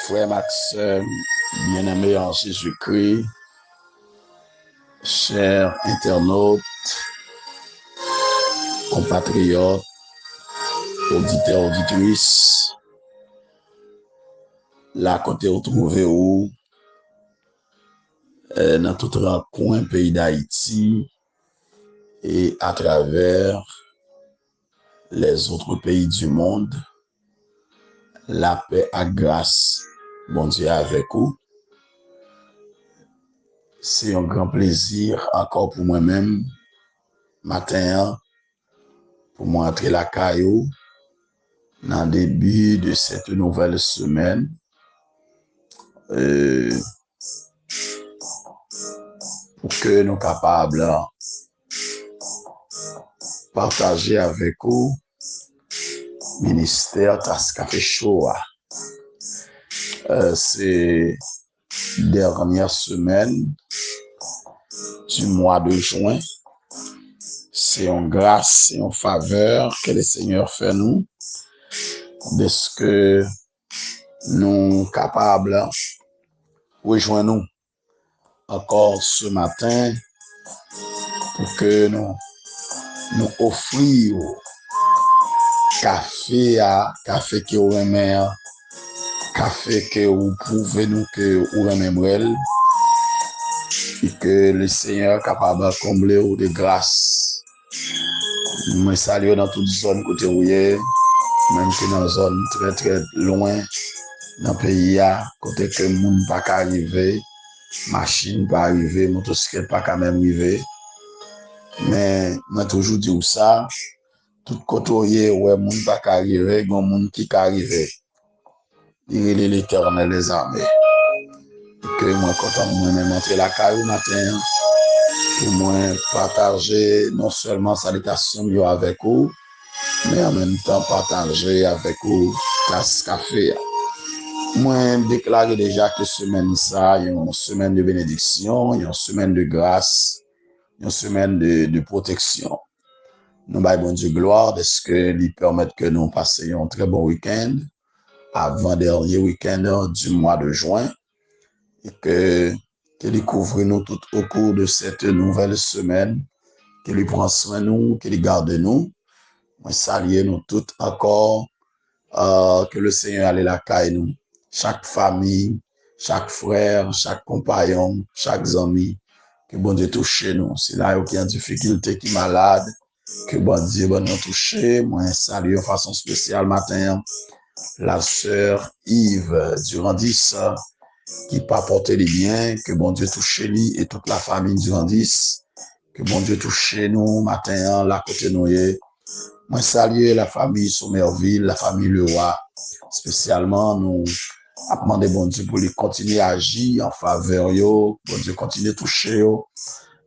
Frère Maxime, bien-aimé en Jésus-Christ, chers internautes, compatriotes, auditeurs, auditrices, là, côté retrouvé où, dans tout coin pays d'Haïti et à travers les autres pays du monde, la paix et grâce, bon Dieu avec vous. C'est un grand plaisir encore pour moi-même, matin, pour moi entrer la caillou dans le début de cette nouvelle semaine. Pour que nous soyons capables de partager avec vous le ministère Tascafé Shoah. C'est dernière semaine du mois de juin. C'est une grâce et une faveur que le Seigneur fait nous, de ce que nous sommes capables de rejoindre nous encore ce matin pour que nous offrions café que vous aimez, café que vous pouvez nous que vous aimez, et que le Seigneur est capable de combler de grâce. Je salue dans toute zone côté où même que dans une zone très très loin dans le pays, côté que le monde pas arriver, machine pas arriver, motocyclette pas quand même arriver. Mais moi toujours dis ça, tout côté où ouais monde pas arriver, il y a monde qui arriver. Il est l'Éternel des armées. Que moi content moi-même entrer la caillou matin pour moi partager non seulement salutation avec vous, mais en même temps partager avec vous tasse café. Moi déclare déjà que semaine ça, il y a une semaine de bénédiction, il y a une semaine de grâce, une semaine de protection. Nous baillons bon Dieu gloire de ce que lui permettre que nous passions un très bon week-end, avant-dernier week-end du mois de juin, et que lui couvre nous tout au cours de cette nouvelle semaine, que lui prend soin de nous, que lui garde nous. Moi salue nous toutes encore, que le Seigneur allait la caille nous, chaque famille, chaque frère, chaque compagnon, chaque ami, que bon Dieu touche nous. C'est là qui est en difficulté, qui est malade, que bon Dieu va nous toucher. Moi salue de façon spéciale matin la sœur Yves Durandis, qui pas porter les biens, que bon Dieu touche lui et toute la famille Durandis, que bon Dieu touche nous matin la côté nous. Moi saluer la famille Sommerville, la famille Leroy, spécialement nous a demandé bon Dieu pour lui continuer à agir en faveur yo, bon Dieu continue à toucher yo,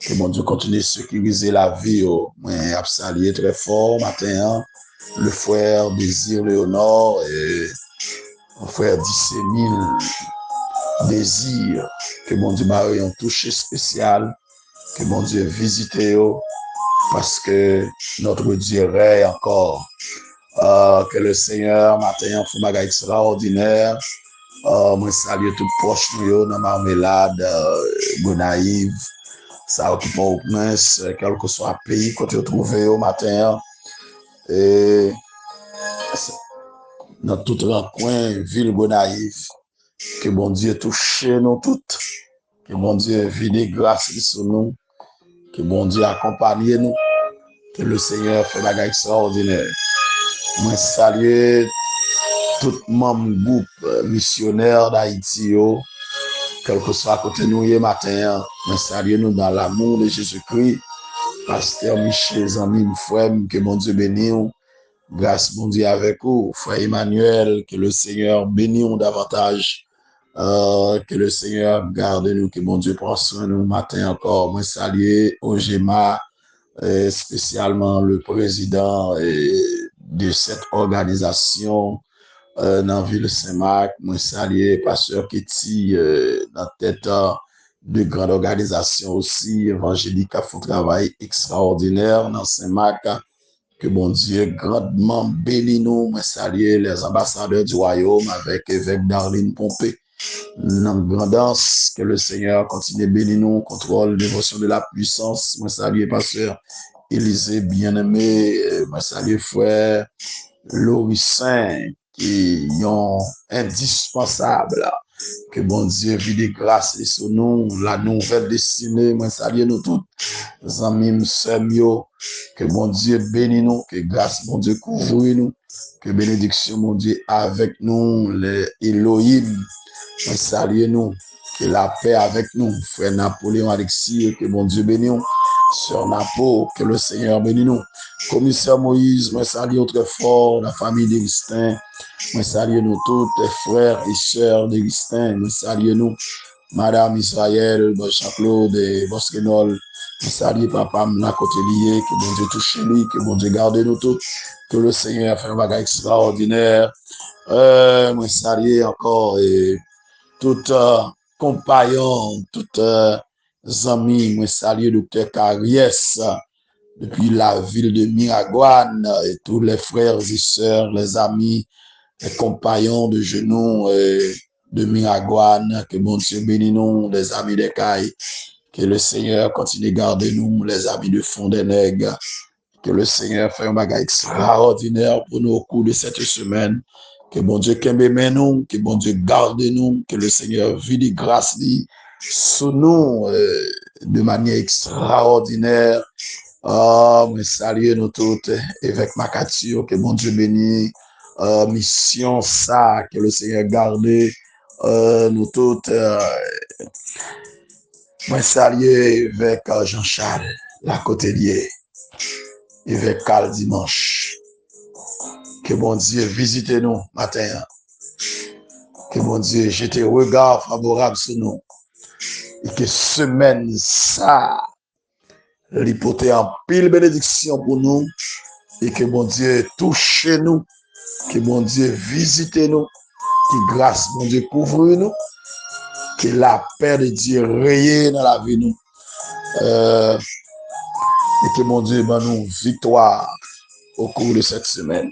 que bon Dieu continue à sécuriser la vie yo. Moi a saluer très fort matin le frère Désir Léonore et mon frère Dissémile Désir, que bon Dieu m'a eu un toucher spécial, que bon Dieu visite yo, parce que notre Dieu règne encore. Que le Seigneur matin fait bagay extraordinaire. Moi salue tout proche nous dans Marmelade, Gonaïve, ça occupe au prince, quel que soit le pays côté trouvé au matin. Et dans tout le coin, ville Gonaïve, que bon Dieu touche nous toutes, que bon Dieu vide grâce sur nous, que bon Dieu accompagne nous, que le Seigneur fait bagay extraordinaire. Moi salue tout membre groupe missionnaire d'Haïti, quel que soit côté nous hier matin, moi salue nous dans l'amour de Jésus-Christ, pasteur Michel, ami, frère, que bon Dieu bénisse, grâce bon Dieu avec vous, frère Emmanuel, que le Seigneur bénisse davantage, que le Seigneur garde nous, que bon Dieu prenne soin de nous matin encore. Moi salue Ogema, spécialement le président de cette organisation dans la ville de Saint-Marc. Moi salue pasteur Ketty, dans tête de grande organisation aussi évangélique, qui fait un travail extraordinaire dans Saint-Marc. Que bon Dieu grandement bénisse nous. Moi saluer les ambassadeurs du royaume avec évêque Darlene Pompée. Dans grandance, que le Seigneur continue de bénir nous, contrôle l'émotion de la puissance. Moi saluer pasteur Élisée bien-aimé. Moi saluer frère Louis Saint qui sont indispensables. Que bon Dieu vide de grâce sur nous, la nouvelle destinée. Moi saluer nous tous. Amis, sœurs, que mon Dieu bénisse nous, que grâce, mon Dieu, couvre nous, que bénédiction, mon Dieu, avec nous, les Elohim, salue nous, que la paix avec nous, frère Napoléon Alexis, que mon Dieu bénisse nous, sœur Napo, que le Seigneur bénisse nous, commissaire Moïse, moi salue autrefois, la famille d'Augustin, moi salue nous tous, les frères et sœurs d'Augustin, moi salue nous, Madame Israël, Jean-Claude et Bosquenol, salut papa, la côté lié, que bon Dieu touche lui, que bon Dieu garde nous tous, que le Seigneur fait un bagage extraordinaire. Moi saluer encore tout compagnon, tout amis, moi saluer docteur Caries depuis la ville de Miragoane et tous les frères et sœurs, les amis, les compagnons de genoux de Miragoane, que bon Dieu bénisse nous, les amis des Cailles. Que le Seigneur continue de garder nous, les amis de Fond des Nègres. Que le Seigneur fait un bagage extraordinaire pour nous au cours de cette semaine. Que bon Dieu kembe nous, que bon Dieu garde nous, que le Seigneur vide grâce sur nous de manière extraordinaire. Oh, mais saluez nous toutes, évêque Macatio, que bon Dieu bénisse. Mission ça, que le Seigneur garde nous toutes. Moi saluer avec Jean-Charles, la côté avec Carl Dimanche. Que bon Dieu visite nous matin. Que bon Dieu jette un regard favorable sur nous. Et que semaine ça, l'hypothèse en pile bénédiction pour nous. Et que bon Dieu touche nous. Que bon Dieu visite nous. Que grâce, bon Dieu couvre nous. Que la paix de Dieu règne dans la vie nous. Et que mon Dieu ben nous victoire au cours de cette semaine.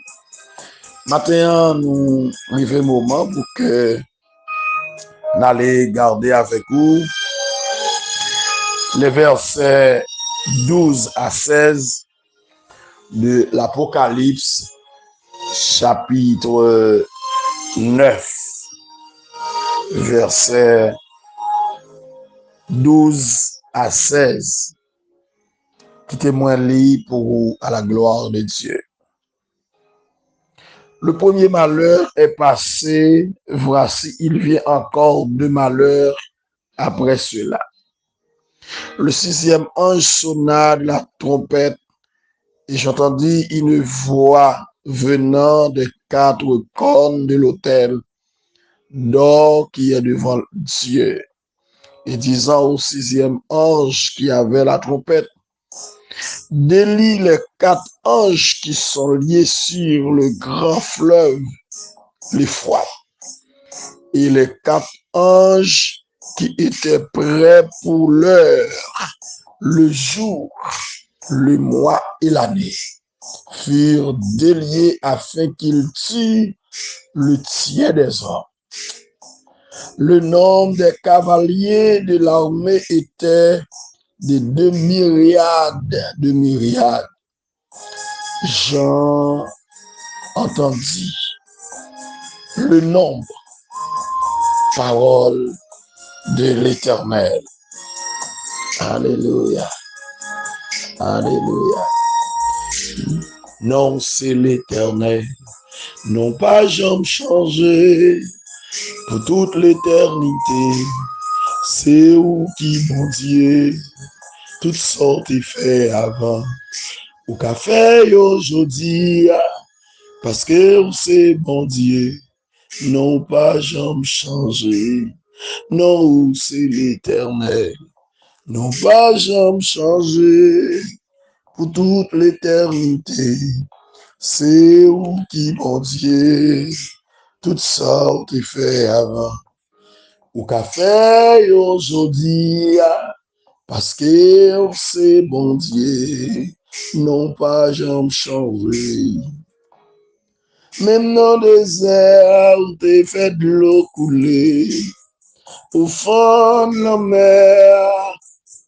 Maintenant, nous arrivons au moment pour que nous allions garder avec vous les versets 12 à 16 de l'Apocalypse, chapitre 9, versets 12 à 16. Qui témoigne pour vous à la gloire de Dieu. Le premier malheur est passé, voici, il vient encore deux malheurs après cela. Le sixième ange sonna de la trompette et j'entendis une voix venant des quatre cornes de l'autel d'or qui est devant Dieu et disant au sixième ange qui avait la trompette, délie les quatre anges qui sont liés sur le grand fleuve, l'Euphrate, et les quatre anges qui étaient prêts pour l'heure, le jour, le mois et l'année, furent déliés afin qu'ils tuent le tiers des hommes. Le nombre des cavaliers de l'armée était de 2 myriades de myriades. Jean entendit le nombre, parole de l'Éternel. Alléluia. Alléluia. Non, c'est l'Éternel. Non pas jamais changé pour toute l'éternité. C'est où qui, mon Dieu, toutes sortes de fait avant. Ou qu'a fait aujourd'hui, parce que c'est bon Dieu. Non pas jamais changé. Non, c'est l'Éternel. Non pas jamais changé pour toute l'éternité. C'est où qui, mon Dieu, toutes sortes de fait avant. Ou qu'a fait aujourd'hui, parce que c'est bon Dieu. non pas jamais changé. Même dans le désert, t'es fait de l'eau couler. Au fond de la mer,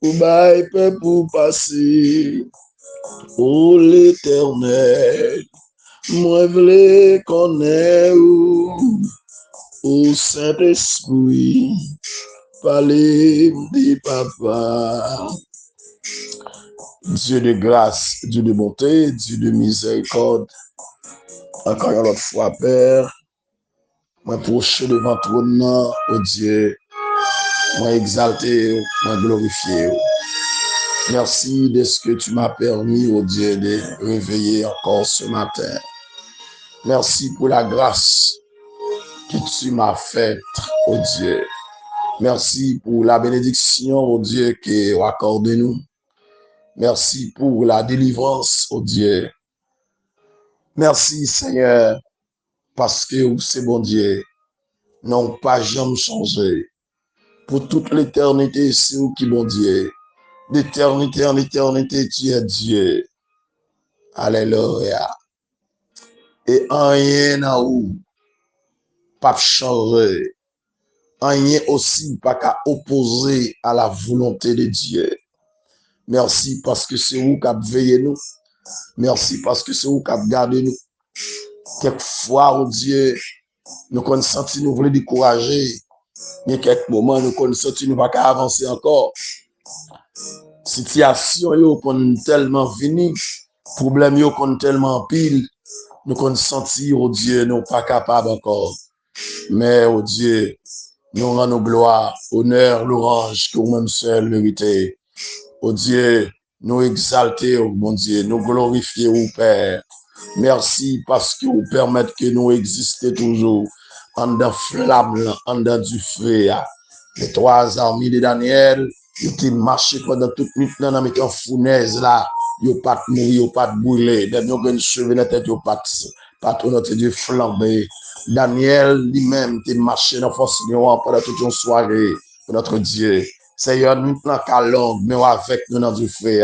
ou bail peut pour passer. Pour l'éternel, moi v'lais connaître au Saint-Esprit, parler de papa. Dieu de grâce, Dieu de bonté, Dieu de miséricorde. Encore une autre fois, Père, moi proche devant trône, oh Dieu, moi exalté, moi glorifié. Merci de ce que tu m'as permis, oh Dieu, de réveiller encore ce matin. Merci pour la grâce que tu m'as faite, oh Dieu. Merci pour la bénédiction, oh Dieu, que tu accordes nous. Merci pour la délivrance, oh Dieu. Merci, Seigneur, parce que c'est bon Dieu, non pas jamais changé. Pour toute l'éternité, c'est où qui bon Dieu. D'éternité en éternité, tu es Dieu. Alléluia. Et rien n'a où, pas changer. Rien aussi pas qu'à opposer à la volonté de Dieu. Merci parce que c'est vous qui avez veillé nous. Merci parce que c'est vous qui avez gardé nous. Quelquefois, oh Dieu, nous avons senti nous voulons décourager. Mais quelques moments, nous avons senti nous pas qu'à avancer encore. Situation yo qu'on tellement fini, problème yo qu'on tellement pile, nous avons senti, oh Dieu, nous pas capables encore. Mais, oh Dieu, nous rendons gloire, honneur, louange, que vous-même seul méritez. Oh Dieu, nous exalter, oh mon Dieu, nous glorifier, oh Père. Merci parce que vous permettez que nous existions toujours en dans flamme, en dans du feu. Les trois armées de Daniel, ils ont marché pendant toute nuit dans la fournaise là. Ils n'ont pas mouru, ils n'ont pas brûlé. Ils n'ont pas cheveux dans la tête, ils n'ont pas notre Dieu flambé. Daniel lui-même, il marché dans la force pendant toute une soirée pour notre Dieu. Seigneur, nous plan qu'à long, mais avec nous dans du feu.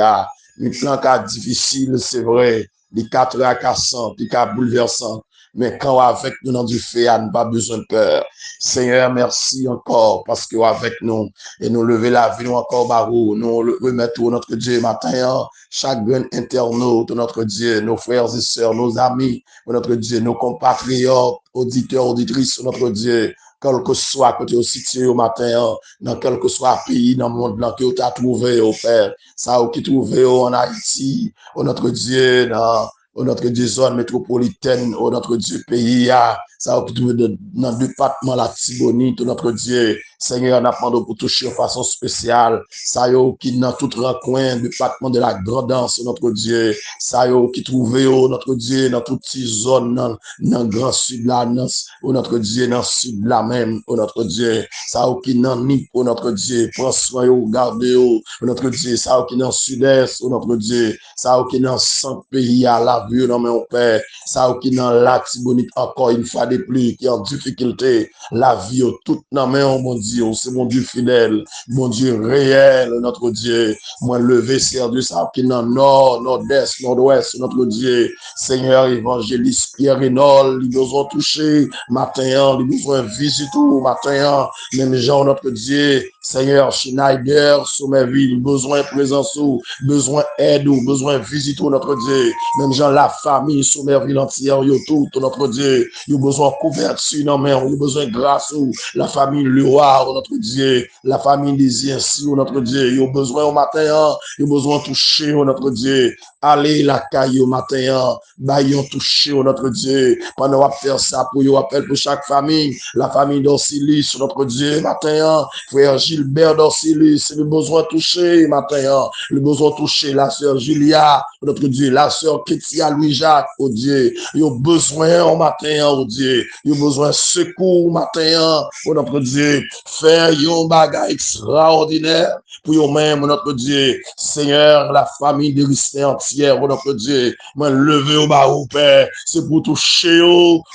Nous plan qu'à difficile, c'est vrai. Les 4 à 400, les 4 bouleversants. Mais quand avec nous dans du feu, nous pas besoin de peur. Seigneur, merci encore parce que avec nous et nous lever la vie nous encore barreau, nous remettre notre Dieu matin, chaque grain internaute, notre Dieu, nos frères et sœurs, nos amis, notre Dieu, nos compatriotes, auditeurs, auditrices, notre Dieu. Quel que soit côté au situé au matin, dans quel que soit pays dans le monde là que tu as trouvé, au Père, ça qui trouvé en Haïti, au notre Dieu, dans notre Dieu zone métropolitaine, au notre Dieu pays, ça qui trouvé dans le département la Tibonite, notre Dieu, Seigneur, on a demandé pour toucher de façon spéciale, ça qui dans tout recoin, le département de la grandance, notre Dieu, ça qui trouvé, notre Dieu, dans toute zone, dans le grand sud là, notre Dieu, dans le sud là même, notre Dieu, ça qui dans Nip, notre Dieu, prends soin, gardez, notre Dieu, ça qui dans le sud-est, notre Dieu, ça qui dans 100 pays à la vue, non, mon Père, ça qui dans la Tibonite, encore une fois de plus, qui est en difficulté, la vie, toute dans main, mon Dieu, c'est mon Dieu fidèle, mon Dieu réel, notre Dieu, moi levé, servi, ça qui dans nord, nord-est, nord-ouest, notre Dieu, Seigneur, évangéliste Pierre Rénol, ils nous ont touché, matin, ils nous ont visité, matin, même Jean, notre Dieu, Seigneur, Schneider, Sommerville, besoin de présence, besoin d'aide, besoin de visite, notre Dieu. Même Jean, la famille, Sommerville entière, yo tout, notre Dieu. Yo besoin de couverture, non, mais yo besoin de grâce, la famille Loire, notre Dieu. La famille des ainsi, notre Dieu. Yo besoin au matin, yo besoin de toucher, notre Dieu. Allez, la caille au matin, baillons toucher, notre Dieu. Pendant qu'on va faire ça pour yo appel pour chaque famille, la famille d'Orsilis, notre Dieu, matin, frère Gilbert d'Orsilis, le besoin touché, matin, le besoin touché, la sœur Julia, notre Dieu, la sœur Kétia Louis-Jacques, oh Dieu, il y a besoin au matin, oh Dieu, il y a besoin de secours au matin, oh notre Dieu, faire un bagage extraordinaire pour eux-mêmes, notre Dieu. Seigneur, la famille de Risté entière, notre Dieu, moi lever au bas, Père, c'est pour toucher,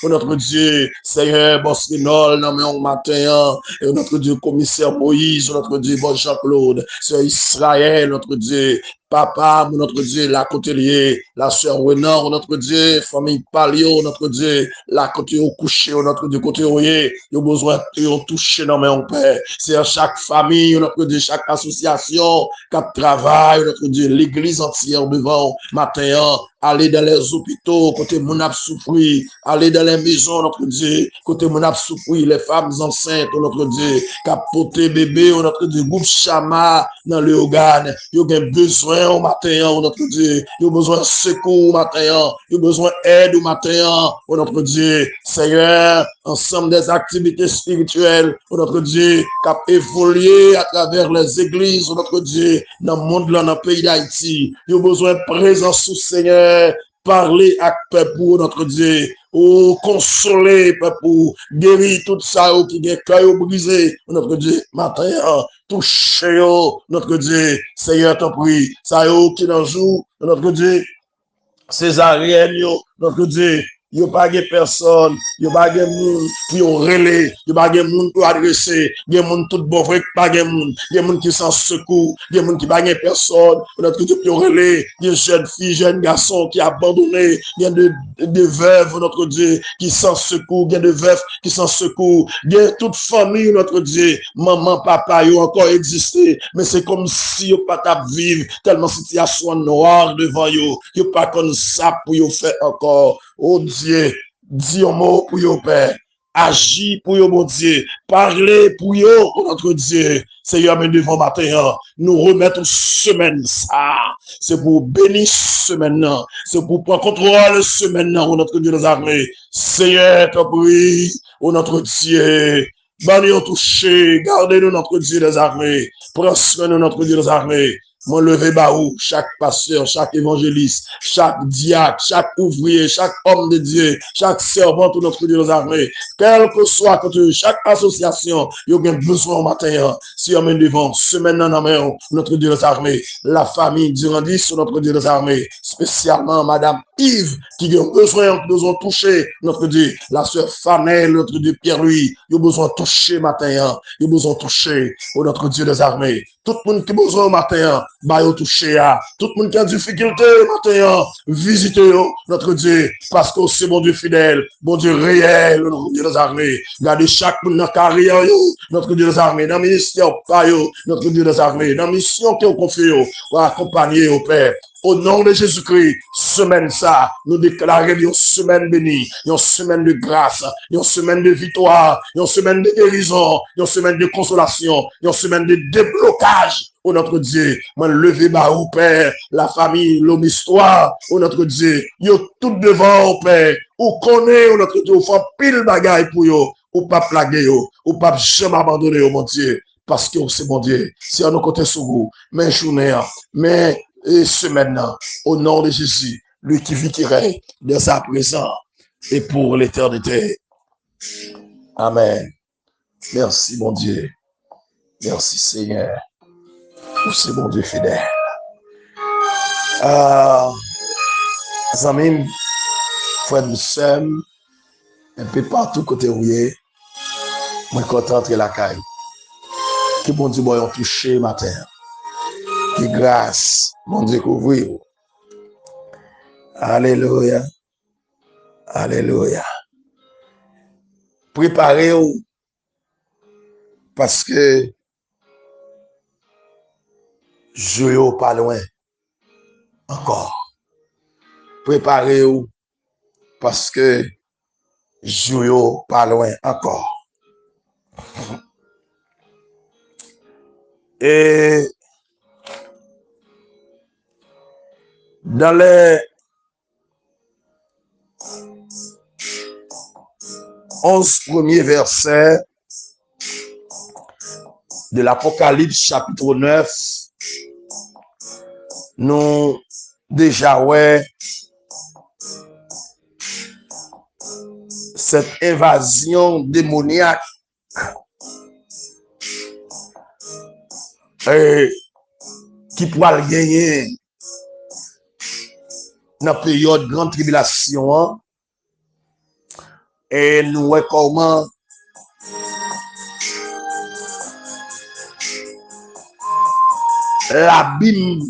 notre Dieu. Seigneur, Bosquinol, non mais on matin, et notre Dieu, commissaire Moïse, notre Dieu, bon Jean-Claude, c'est Israël, notre Dieu. Papa, notre Dieu, la côté la sœur Renan, notre Dieu, famille Palio, notre Dieu, la côté au coucher, notre Dieu, côté au il y a besoin de toucher dans mon Père. C'est à chaque famille, notre Dieu, chaque association, qui travaille, notre Dieu, l'église entière devant, matin, aller dans les hôpitaux, côté mon a souffri, aller dans les maisons, notre Dieu, côté mon a souffri, les femmes enceintes, notre Dieu, capoter bébé, notre Dieu, groupe chama dans le organe, il y a besoin au matin, notre Dieu, il y a besoin de secours au matin, il y a besoin d'aide au matin, notre Dieu, Seigneur, ensemble des activités spirituelles, notre Dieu, qui a évolué à travers les églises, notre Dieu, dans le monde, dans le pays d'Haïti, il y a besoin de présence sous Seigneur, parler à peuple pour notre Dieu, ou consoler peuple pour guérir tout ça qui est cœur brisé, notre Dieu, matin, toucher notre Dieu, Seigneur, t'en prie, ça qui dans jour, notre Dieu, Césarienne, notre Dieu, il n'y a pas de personne, il n'y a pas de monde qui ont relais, il n'y a pas de monde pour adresser, il y a des gens tout bon vrai, pas de monde, il y a des gens qui sont secours, il y a des gens qui n'ont pas personne, notre Dieu qui ont relais, il y a des jeunes filles, jeunes garçons qui ont abandonné, il y a des veuves, notre Dieu, qui sont secours, il y a des veufs qui sont secours, il y a toute famille, notre Dieu, maman, papa, ils ont encore existé, mais c'est comme si ils n'ont pas à vivre tellement situation noire devant eux, ils n'ont pas comme ça pour y faire encore. Oh Dieu, dis un mot pour yo, Père. Agis pour yo, mon Dieu. Parlez pour yo, notre Dieu. Seigneur, mais devant matin, nous remettons semaine ça. C'est pour bénir semaine. C'est pour prendre contrôle semaine, notre Dieu des armées. Seigneur, te prie, oh notre Dieu. Banni touché, gardez-nous, notre Dieu des armées. Prends soin de notre Dieu des armées. Moi, levé baou, chaque pasteur, chaque évangéliste, chaque diacre, chaque ouvrier, chaque homme de Dieu, chaque servant de notre Dieu des armées, quel que soit chaque association, il y a besoin au matin, si on met devant, semaine en main, notre Dieu des armées, la famille Durandis sur notre Dieu des armées, spécialement Madame Yves, qui a besoin de toucher notre Dieu, la sœur Fanel, notre Dieu Pierre-Louis, il a besoin de toucher matin, il a besoin de toucher notre Dieu des armées. Tout le monde qui a besoin au matin, bah, yo touché à. Tout le monde qui a difficulté au matin, visitez notre Dieu, parce que c'est mon Dieu fidèle, mon Dieu réel, notre Dieu des armées. Gardez chaque monde dans la carrière, notre Dieu des armées, dans le ministère, notre Dieu des armées, dans la mission qu'on confie, pour accompagner au Père. Au nom de Jésus-Christ, semaine ça, nous déclarons une semaine bénie, une semaine de grâce, une semaine de victoire, une semaine de guérison, une semaine de consolation, une semaine de déblocage. Oh notre Dieu, moi levé bas au Père, la famille, l'homme histoire, oh notre Dieu, yo tout devant au Père, ou connaît, oh notre Dieu, ou fait pile bagaille pour yo, ou pas plaguer yo, ou pas jamais abandonner, oh mon Dieu, parce que c'est mon Dieu, c'est à nos côtés sous vous, mais journée, mais et ce maintenant, au nom de Jésus, lui qui vit, qui règne de sa présence et pour l'éternité. Amen. Merci, mon Dieu. Merci, Seigneur, pour ce bon Dieu fidèle. Amis, frères et sœurs, un peu partout côté où il est, moi content de la caille. Que bon Dieu m'a touché matin. Que grâce, mon Dieu, couvrir. Alléluia. Alléluia. Préparez-vous parce que je suis pas loin encore. Préparez-vous parce que je suis pas loin encore. Et dans les 11 premiers versets de l'Apocalypse chapitre 9, nous déjà ouais cette invasion démoniaque qui pourra le gagner dans la période de grande tribulation. Et nous voyons comment l'abîme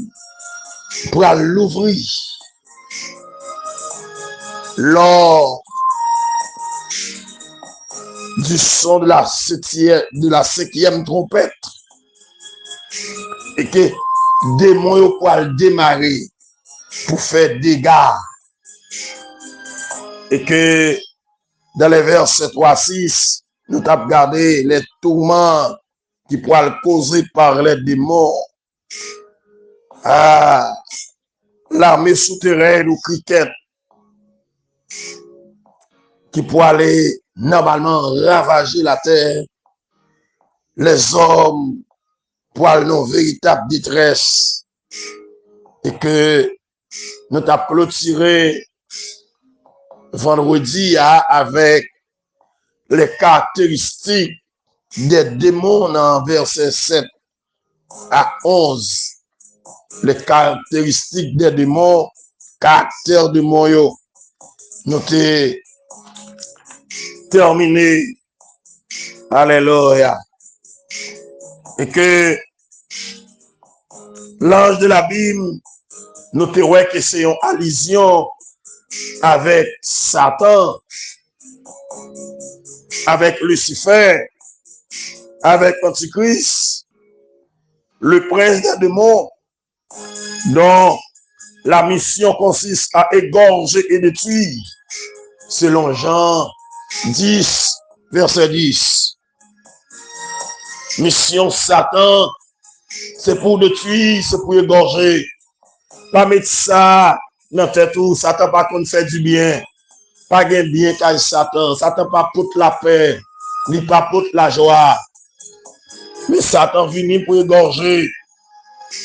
pourra l'ouvrir lors du son de la cinquième trompette et que démon pourra démarrer pour faire dégâts et que dans les versets 3-6, nous avons regardé les tourments qui pourraient être causés par les démons. L'armée souterraine ou cricket qui pourrait aller normalement ravager la terre. Les hommes pour aller dans une véritable détresse et que nous avons clôturé vendredi avec les caractéristiques des démons en verset 7 à 11. Les caractéristiques des démons, caractère de Moyo. Nous avons terminé. Alléluia. Et que l'ange de l'abîme, nous avons que c'est une allusion avec Satan, avec Lucifer, avec Antichrist, le prince des démons, dont la mission consiste à égorger et détruire, selon Jean 10, verset 10. Mission Satan, c'est pour détruire, c'est pour égorger. Pas mettre ça dans tête tout, Satan pas qu'on fait du bien. Pas gain bien qu'à Satan. Satan pas pour la paix, ni pas pour la joie. Mais Satan vient pour égorger.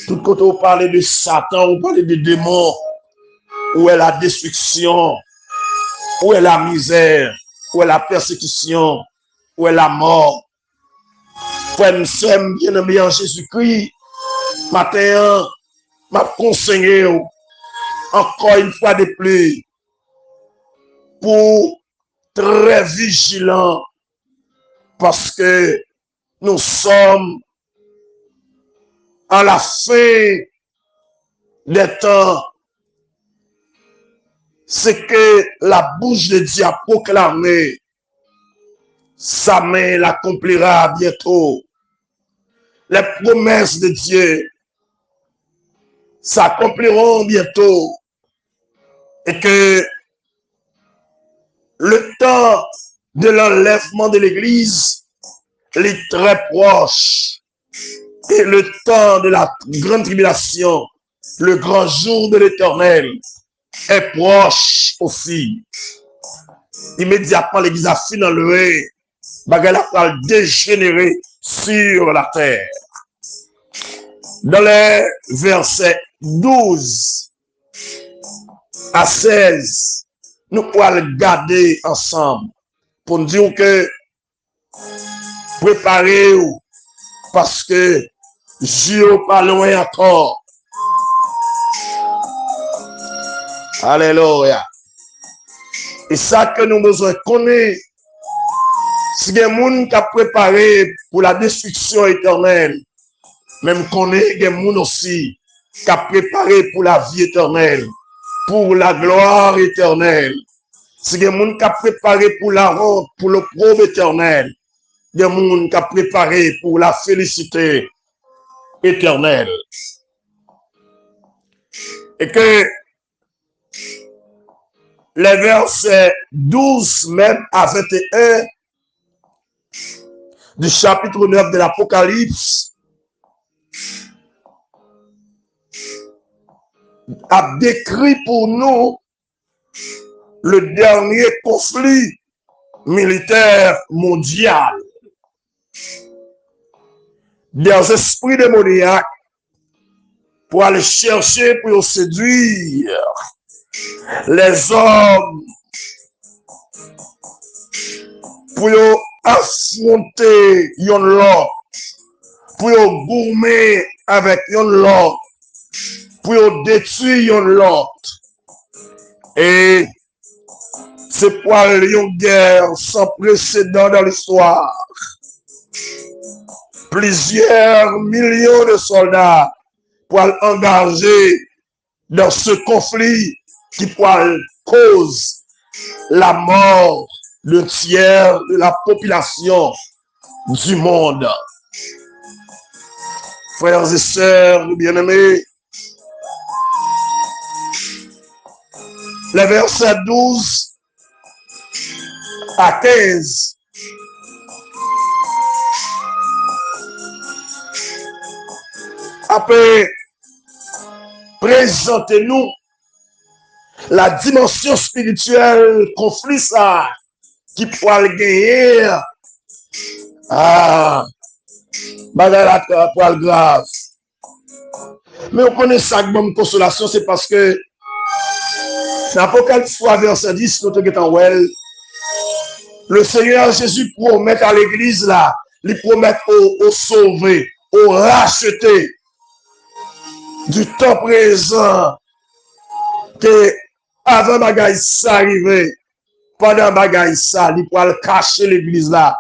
Tout quand on parle de Satan, on parle de démons. Où est la destruction? Où est la misère? Où est la persécution? Où est la mort? Frère, nous sommes bien aimés en Jésus-Christ. Matin, m'a conseillé encore une fois de plus pour très vigilant parce que nous sommes à la fin des temps. C'est que la bouche de Dieu a proclamé, sa main l'accomplira bientôt. Les promesses de Dieu s'accompliront bientôt. Et que le temps de l'enlèvement de l'Église est très proche. Et le temps de la grande tribulation, le grand jour de l'Éternel, est proche aussi. Immédiatement, l'Église a fini d'enlever, Bagala va dégénérer sur la terre. Dans les versets 12 à 16, nous pourrons le garder ensemble pour nous dire que préparez-vous parce que Dieu n'est pas loin encore. Alléluia. Et ça que nous besoin connaître, si il y a des gens qui ont préparé pour la destruction éternelle, même qu'on est des gens aussi qui ont préparé pour la vie éternelle, pour la gloire éternelle. Si il y a des gens qui ont préparé pour la honte, pour le l'opprobre éternel, il y a des gens qui ont préparé pour la félicité éternelle. Et que les versets 12 même à 21 du chapitre 9 de l'Apocalypse a décrit pour nous le dernier conflit militaire mondial. Des esprits démoniaques pour aller chercher, pour séduire les hommes, pour affronter l'autre, pour gourmet avec yon lot pour détruire yon lot. Et c'est pour une guerre sans précédent dans l'histoire. Plusieurs millions de soldats pour engager dans ce conflit qui cause la mort d'un tiers de la population du monde. Frères et sœurs bien-aimés, les versets 12 à 15 après présentez-nous la dimension spirituelle conflit ça qui pourra le gagner. Bagarre pour le grave. Mais on connaît ça comme consolation, c'est parce que dans Apocalypse 3, verset 10, notre well, le Seigneur Jésus promet à l'église là, il promet au sauver, au racheter du temps présent que avant bagaille ça arrivé, pendant bagaille ça, il pourra cacher l'église là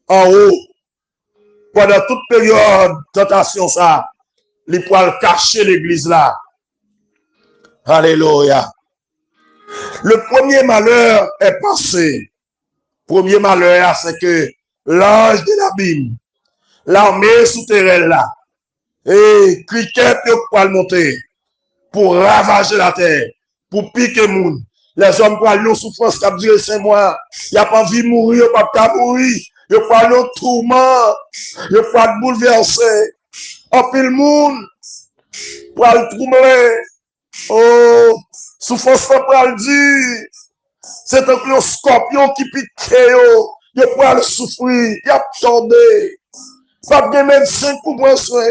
en haut. Pendant toute période de tentation ça, il pourra cacher l'église là. Alléluia. Le premier malheur est passé. Premier malheur, c'est que l'ange de l'abîme, l'armée souterraine là, et criquet pour le monter, pour ravager la terre, pour piquer le monde. Les hommes pour aller en souffrance qui a duré 5 mois. Il n'y a pas envie de mourir, il n'y a pas mourir. Il n'y a pas de tourment, il n'y a pas de bouleversé. En pile le monde, pour aller troubler. Oh, souffrance pour le dire. C'est un scorpion qui pique, il pour aller souffrir, il a tombé. Pas de médecin pour prendre soin,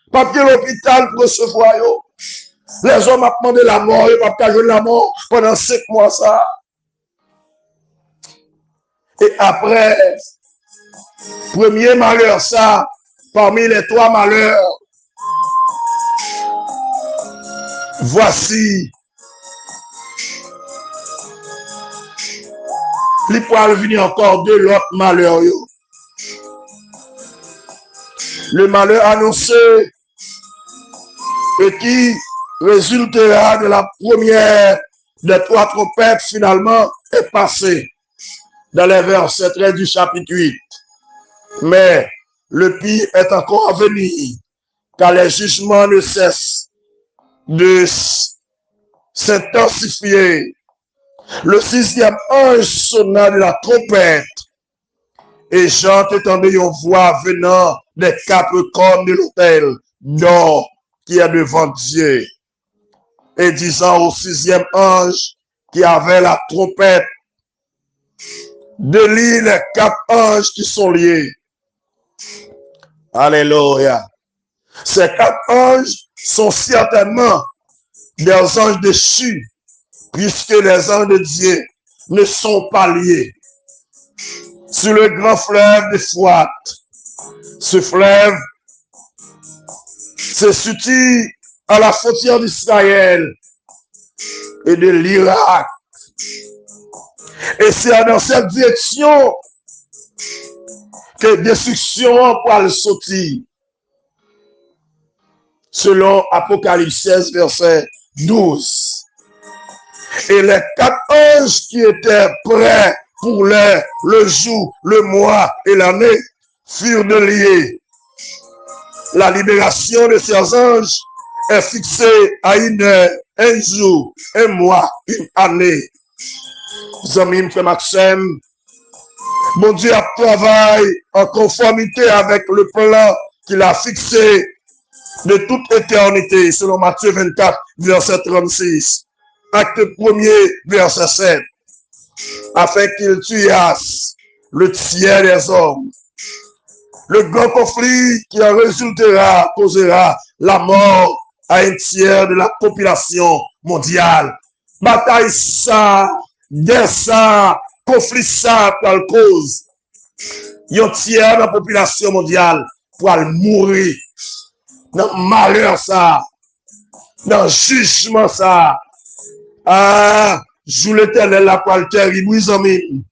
pas de l'hôpital pour recevoir. Les hommes ont demandé la mort, ils n'ont pas joué la mort pendant 5 mois ça. Et après, premier malheur ça, parmi les 3 malheurs, voici, il pourra venir encore de l'autre malheur. Le malheur annoncé et qui résultera de la première des 3 trompettes finalement est passé dans les versets 13 du chapitre 8. Mais le pire est encore à venir, car les jugements ne cessent de s'intensifier. Le 6e ange sonna de la trompette, et j'entendais une voix venant des 4 cornes de l'autel d'or qui est devant Dieu, et disant au 6e ange qui avait la trompette, délie les 4 anges qui sont liés. Alléluia. Ces 4 anges sont certainement des anges déchus, puisque les anges de Dieu ne sont pas liés. Sur le grand fleuve d'Euphrate, ce fleuve se situe à la frontière d'Israël et de l'Irak. Et c'est dans cette direction que destruction pour le sortir. Selon Apocalypse 16, verset 12. Et les 4 anges qui étaient prêts pour le jour, le mois et l'année furent déliés. La libération de ces anges est fixée à une heure, un jour, un mois, une année. Amis, frère Maxime, mon Dieu travaille en conformité avec le plan qu'il a fixé de toute éternité, selon Matthieu 24, verset 36. Acte 1er, verset 7. Afin qu'il tuasse le tiers des hommes. Le grand conflit qui en résultera causera la mort à un tiers de la population mondiale. Bataille ça, guerre ça, conflit ça par cause. Un tiers de la population mondiale pour mourir dans le malheur ça, dans le jugement ça. Ah, joue l'éternel la poil terrible, oui, amis.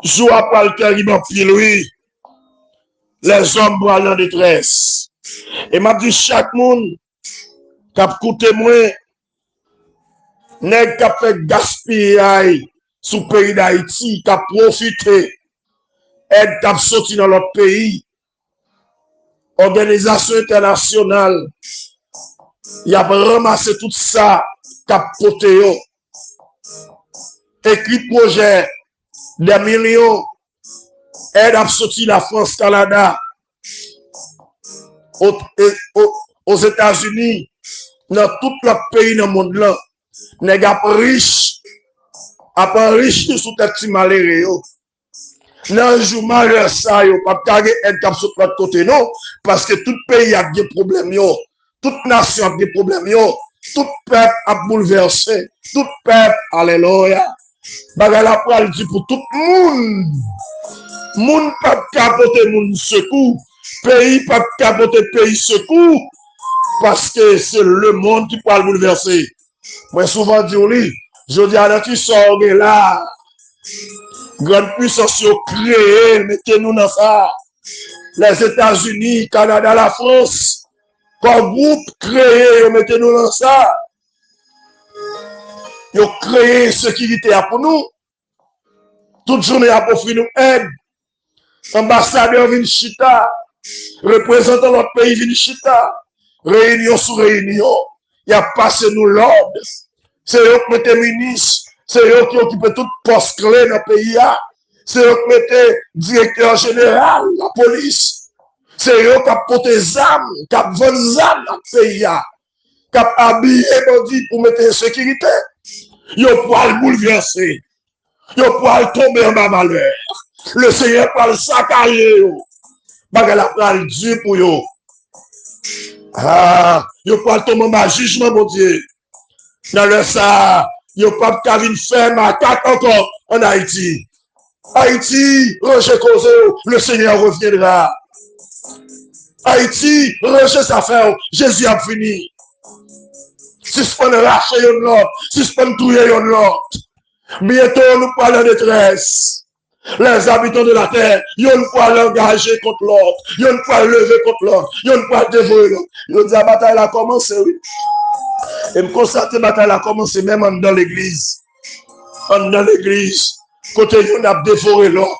Joue à poil terrible en pile, oui. Les hommes boivent en détresse. Et m'a dit chaque monde qui a coûté moins, n'est qu'à fait gaspiller sous le pays d'Haïti, qui a profité, aide qui a sorti dans l'autre pays, organisation internationale, il a ramassé tout ça, qui a porté, écrit projet, des millions, aide à sortir la France, Canada, aux États-Unis, dans tout le pays dans le monde là, n'est pas riche, à riche sous tête de malheureux. Dans le jour malheur ça, yo, pas carré aide cap sur l'autre côté, non, parce que tout pays a des problèmes, yo, toute nation a des problèmes, yo, tout peuple a bouleversé, tout peuple, alléluia. Bagay la pral dit pour tout le monde. Moun pas capoter moun secours, pays pas capoter pays secours, parce que c'est le monde qui peut le bouleverser. Moi souvent dis oui, je dis à tu sors de là, grande puissance créée, mettez-nous dans ça. Les États-Unis, Canada, la France, comme groupe créé, mettez-nous dans ça. Ils ont créé sécurité pour nous. Toute journée à offrir nous aide. Ambassadeur Vinchita, représentant notre pays Vinchita, réunion sur réunion, il a passé nous l'ordre. C'est eux qui mettaient ministre, c'est eux qui occupent toute poste clé dans le pays. C'est eux qui mettaient directeur général de la police. C'est eux qui ont porté des armes, qui ont vendu des armes dans le pays. Qui ont habillé bandits pour mettre en sécurité. Ils ont pu bouleverser. Ils ont pu tomber en malheur. Le Seigneur parle saccager. Bagay la pral Dieu pour yo. Ah, yo pas tomber en jugement mon Dieu. Dans le ça, yo pas venir faire macaque encore en Haïti. Haïti, rejet cause, le Seigneur reviendra. Haïti, rejet sa fin, Jésus a fini. Si ce qu'on rache yon l'autre, si ce qu'on touye yon l'autre. Bientôt nous parlons de détresse. Les habitants de la terre, ils ne peuvent pas l'engager contre l'autre, ils ne peuvent pas lever contre l'autre, ils ne peuvent pas dévorer l'autre. Ils disent la bataille a commencé, oui. Et me constate la bataille a commencé même dans l'église. Dans l'église, côté on a dévoré l'autre.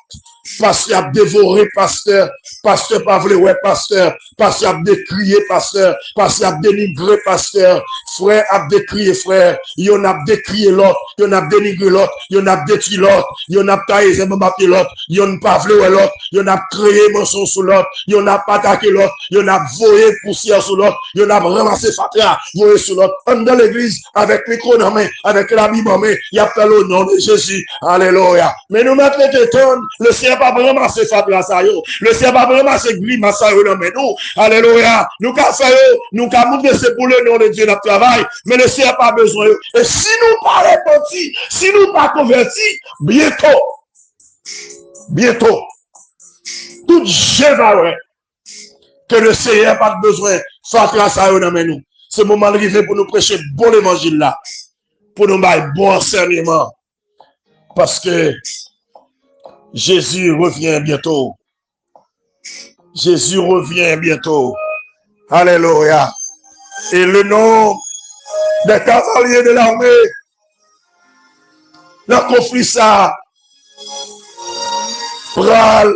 Pasteur a dévoré pasteur, pasteur pas voulu ouais pasteur, pasteur a décrié pasteur, pasteur a dénigré pasteur, frère a décrié frère, y'en a décrié l'autre, y'en a dénigré l'autre, y'en a détruit l'autre, y'en a taillé ses papiers l'autre, y'en pas voulu ouais l'autre, y'en a créé mensonge sur l'autre, y'en a pas attaqué l'autre, y'en a voyé poussière sur l'autre, y'en a ramassé fatras, voyé sur l'autre. Dans l'église, avec micro dans main, avec la Bible en main, il y a fait le nom de Jésus. Alléluia. Mais nous mettons le Seigneur pas vraiment se fatras ça yo. Le Seigneur pas vraiment se grimace ça yo dans nous. Alléluia. Nous qu'a fait nous qu'a montré c'est pour le nom de Dieu notre travail, mais le Seigneur pas besoin. Et si nous pas repentis, si nous pas convertis, bientôt, tout je va que le Seigneur pas besoin fatras ça yo dans nous. C'est le moment d'arriver pour nous prêcher bon évangile là, pour nous mettre bon enseignement, parce que Jésus revient bientôt. Jésus revient bientôt. Alléluia. Et le nom des cavaliers de l'armée, le conflit ça, pral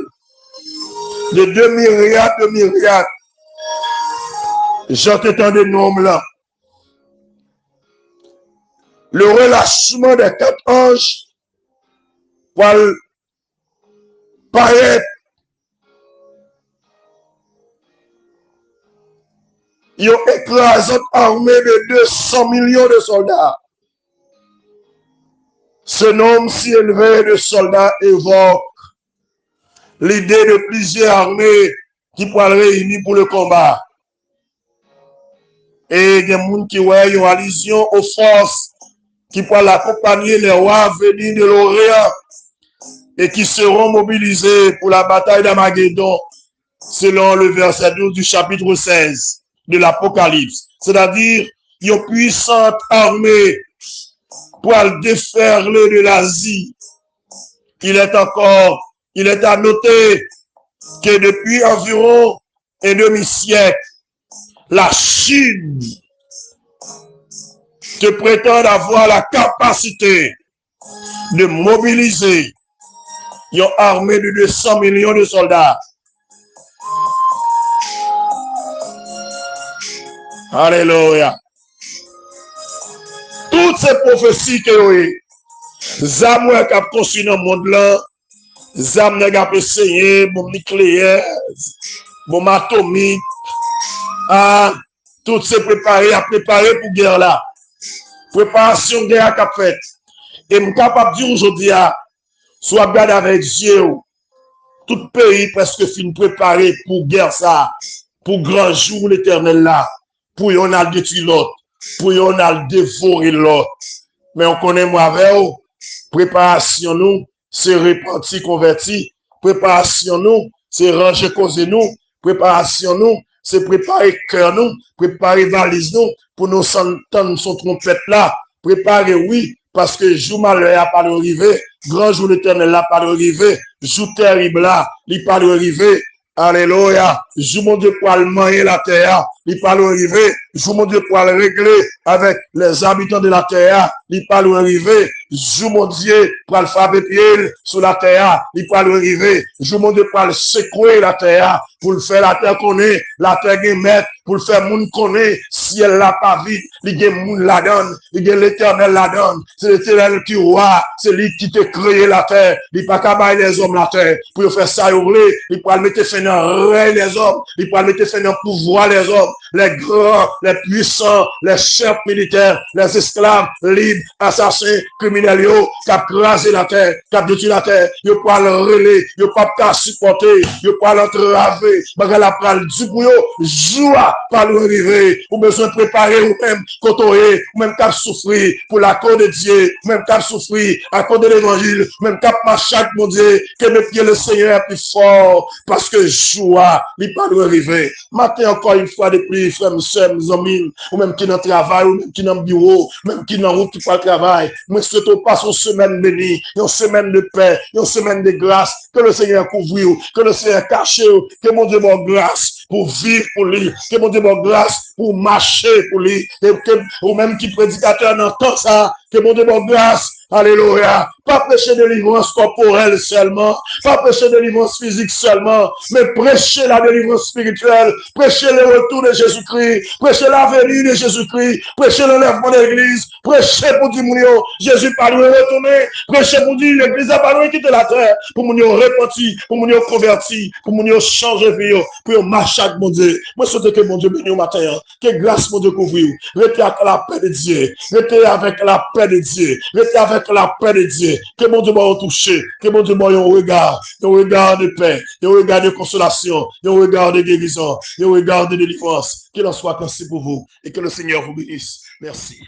de 2 myriades. J'entends des noms là. Le relâchement des 4 anges pour paraître. Ils ont écrasé une armée de 200 millions de soldats. Ce nombre si élevé de soldats évoque l'idée de plusieurs armées qui pourraient réunir pour le combat. Et il y a des gens qui ont une allusion aux forces qui pourraient accompagner les rois venus de l'Orient et qui seront mobilisés pour la bataille d'Armageddon. selon le verset 12 du chapitre 16 de l'Apocalypse. C'est-à-dire, une puissante armée pour le déferler de l'Asie. Il est à noter que depuis environ un demi-siècle, la Chine te prétend avoir la capacité de mobiliser une armée de 200 millions de soldats. Alléluia. Toutes ces prophéties que vous avez, Zamoué qui a construit dans le monde là, Zamoué qui a essayé, bon nucléaire, bon atomique, tout c'est préparé pour guerre là. Préparation de guerre qu'a fait. Et je suis capable de dire aujourd'hui, soit regardé avec Dieu, tout pays presque fin préparé pour guerre ça, pour grand jour l'éternel là, pour y en a détruire l'autre, pour y en a dévorer l'autre. Mais on connaît moi avec vous, préparation nous, c'est repentir, converti, préparation nous, c'est ranger cause nous, préparation nous, c'est préparer cœur nous, préparer valise nous, pour nous entendre son trompette là, préparer oui, parce que jour malheur n'a pas arrivé, grand jour l'éternel n'a pas arrivé, jour terrible là, il n'a pas arrivé. Alléluia. Jour mon Dieu pour le manger la terre, il pas arrivé. Jour mon Dieu pour le régler avec les habitants de la terre, il pas arrivé. Jour mon Dieu pour le frapper pied sur la terre, il pas arrivé. Jour mon Dieu pour le secouer la terre, pour le faire la terre connaître, la terre maître, pour le faire moun connaître, si elle l'a pas vite, il y a moun la donne, il y a l'éternel la donne, c'est l'éternel qui roi, c'est lui qui t'a créé la terre, il pas qu'à les hommes la terre, pour faire ça, il peut mettre fin dans les hommes, il peut mettre fin dans pouvoir les hommes, les grands, les puissants, les chefs militaires, les esclaves, libres, assassins, criminels, qui ont crasé la terre, qui ont détruit la terre, ils ne peuvent pas le relayer, ils ne peuvent pas supporter, ils ne peuvent pas l'entraver, mais la parle du bouillon, joie, pas l'arrivée, ou besoin de préparer ou même côtoyer, ou même qu'à souffrir pour la cause de Dieu, même qu'à souffrir à cause de l'évangile, même qu'à marcher avec mon Dieu, que me pied le Seigneur est plus fort, parce que joie, il pas arriver. Matin encore une fois de plus, frères, sœurs, mes amis, ou même qui dans le travail, ou même qui dans le bureau, même qui dans la route qui fait le travail, moi je souhaite pas une semaine bénie, une semaine de paix, une semaine de grâce, que le Seigneur couvre, que le Seigneur cache, que mon Dieu bonne grâce pour vivre pour lui, que mon Dieu bonne grâce pour marcher pour lui, et que, ou même qui prédicateur n'entend ça, que mon Dieu bonne grâce. Alléluia. Pas prêcher de délivrance corporelle seulement, pas prêcher de délivrance physique seulement, mais prêcher la délivrance spirituelle, prêcher le retour de Jésus-Christ, prêcher la venue de Jésus-Christ, prêcher l'enlèvement de l'église, prêcher pour dire mon Jésus pas nous retourner, prêcher pour dire l'église a pas nous quitter la terre, pour mon repenti, pour mon converti, pour mon changer vie, pour marcher avec mon Dieu. Moi, je souhaite que mon Dieu bénisse au matin, que grâce mon Dieu couvre, restez avec la paix de Dieu, restez avec la paix de Dieu, restez avec la paix de Dieu, que mon Dieu m'a touché, que mon Dieu m'a un regard de paix, un regard de consolation, un regard de guérison, un regard de délivrance. Qu'il en soit ainsi pour vous et que le Seigneur vous bénisse. Merci.